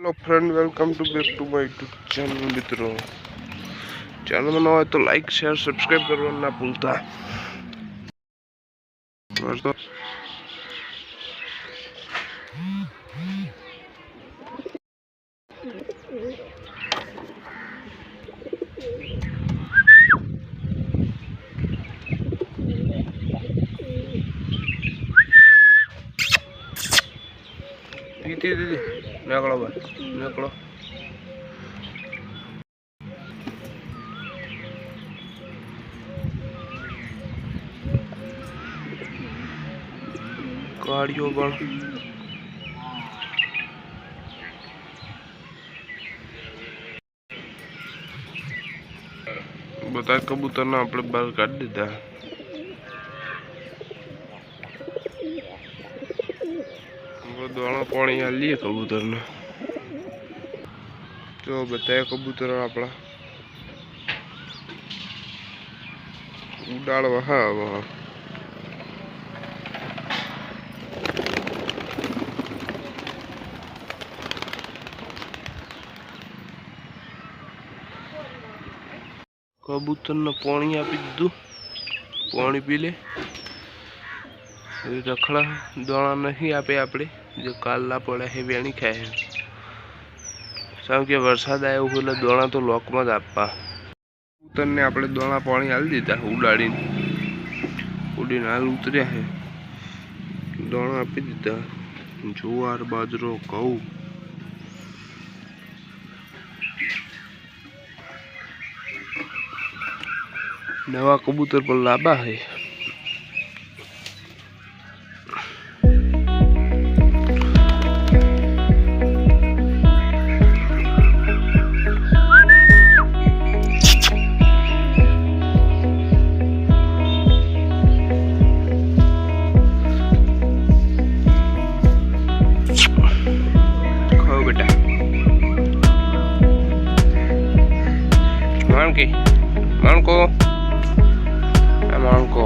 Hello friend, welcome to back to my YouTube channel. मित्रों, channel में नवा है तो लाइक शेयर सब्सक्राइब करना ना भूलता। दीदी दीदी निकलो भाई निकलो। गाड़ियों बन बता कबूतर ना अपने बाल काट दीदा। दाणा पानी आ लिए कबूतर ने जो बताया कबूतर अपना उड़ाड़वा। हाँ वहाँ कबूतर ने पानी आपी दीधु, पानी पी ले। रखड़ा दाणा नहीं आपे आपड़े जो काला पड़ा है वेणी खाए है। साम के वरसाद आयो એટલે દાણા તો લોકમાં જ આપવા। કબૂતરને આપણે દાણા પાણી આલી દીધા ઉડાડીને ઉડીને હાલ ઉતર્યા છે। દાણા આપી દીધા જુવાર બાજરો ઘઉં। નવા કબૂતર પર લાંબા है। मानको मानको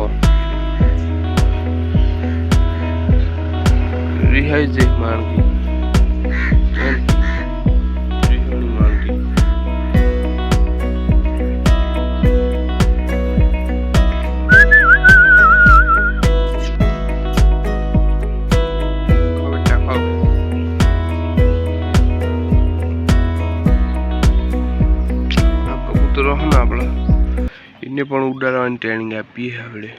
रिहाई जे मानकी रिहाई मानकी कबूतर है ना अपना इन्हें पण उड़ाड़वानी ट्रेनिंग आपी है। આપણે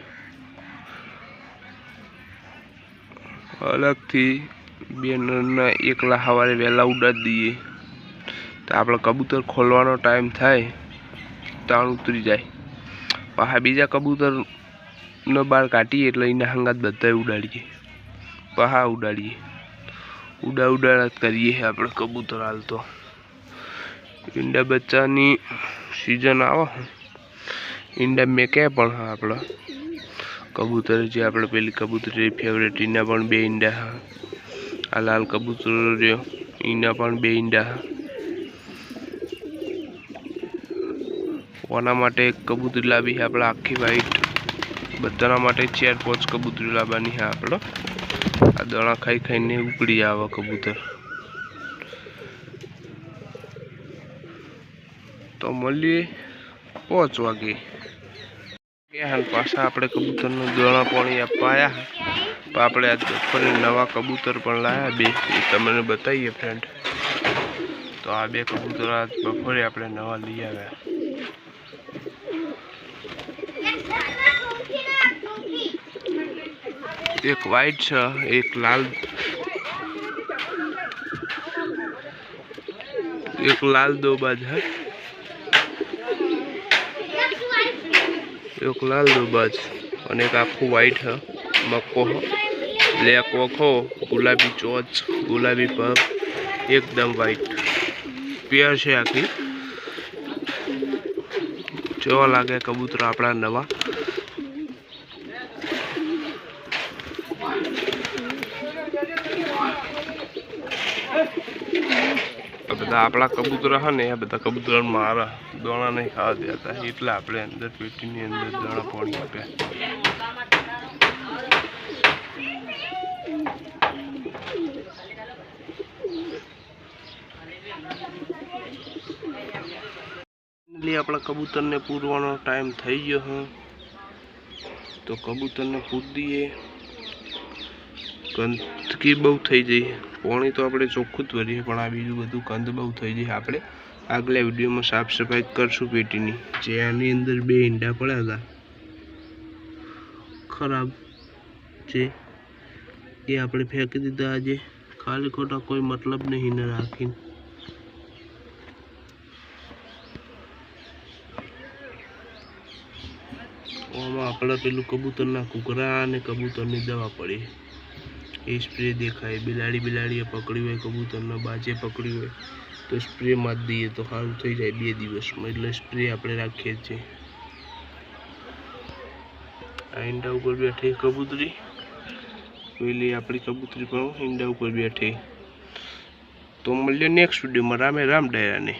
अलग थी बेनरना एकला हवारे वेला उड़ाड़ी दीए तो आपड़ा कबूतर खोलवानो टाइम थाय ताण उतरी जाए। पाछा बीजा कबूतर न बार काढीए એટલે એના હંગાત બધાય ઉડાડીએ પાછા ઉડાડીએ ઉડાડ કરીએ આપણે કબૂતર। હાલ તો ઈંડા બચ્ચાની सीजन आवा ईंडा में क्या पण हाँ आपड़ा कबूतर जो आप पेली कबूतर फेवरेट ईंडा पण बे ईंडा हाँ। आ लाल कबूतर जो ईंडा पण बे ईंडा हाँ। ओना माटे एक कबूतरी लावी है आपड़ा आखी वाइट बधाना माटे 4-5 कबूतरी लाववानी है आपड़ा। आ दाणा खाई खाई ने उकड़ी आवा कबूतर। तो मळीए 5 वागे पाछा आपणे कबूतर ने दाणा पानी आपाया। तो आपणे आज बपोरे नवा कबूतर पण लाया बे तमने बताइए फ्रेंड। तो आ बे कबूतर आज बपोरे आपणे नवा लई आव्या। एक वाइट है एक लाल दो बाज है एक लाल दो बाज और एक आखो वाइट है मक्को हो ब्लैक वखो गुलाबी चोच गुलाबी पग एकदम वाइट पेयर है आखी। जो लगे कबूतर अपना नवा बधा अपना कबूतर है ने बधा कबूतर मारा दाणा नहीं खावा देता એટલે આપણે અંદર પેટીની અંદર દાણા પાણી આપે। આપણા કબૂતરને પૂરવાનો ટાઈમ થઈ ગયો હ, તો કબૂતરને પૂર દઈએ. ગંદકી બહુ થઈ જઈ, પાણી તો આપણે ચોખ્ખું જ ભરીએ, પણ આ બીજું બધું ગંદ બહુ થઈ જાય. આપણે આગલા વિડીયોમાં સાફ સફાઈ કરશું પેટીની. જે આની અંદર 2 ઈંડા પડ્યા હતા ખરાબ છે, એ આપણે ફેંકી દીધા આજે. ખાલી ખોટા કોઈ મતલબ નહીં ને રાખીને. આમાં આપણે પેલું કબૂતરના કૂકરા અને કબૂતરની દવા પડી, એ સ્પ્રે દેખાય. બિલાડીએ પકડી હોય, કબૂતરના બાજે પકડી હોય તો સ્પ્રે માં દઈએ તો સારું થઈ જાય 2 દિવસમાં. એટલે સ્પ્રે આપણે રાખીએ છીએ. આ ઈંડા ઉપર બેઠી કબૂતરી, પેલી આપણી કબૂતરી પણ ઈંડા ઉપર બેઠી. તો મળીએ નેક્સ્ટ વિડીયોમાં. રામે રામ ડાયરાને.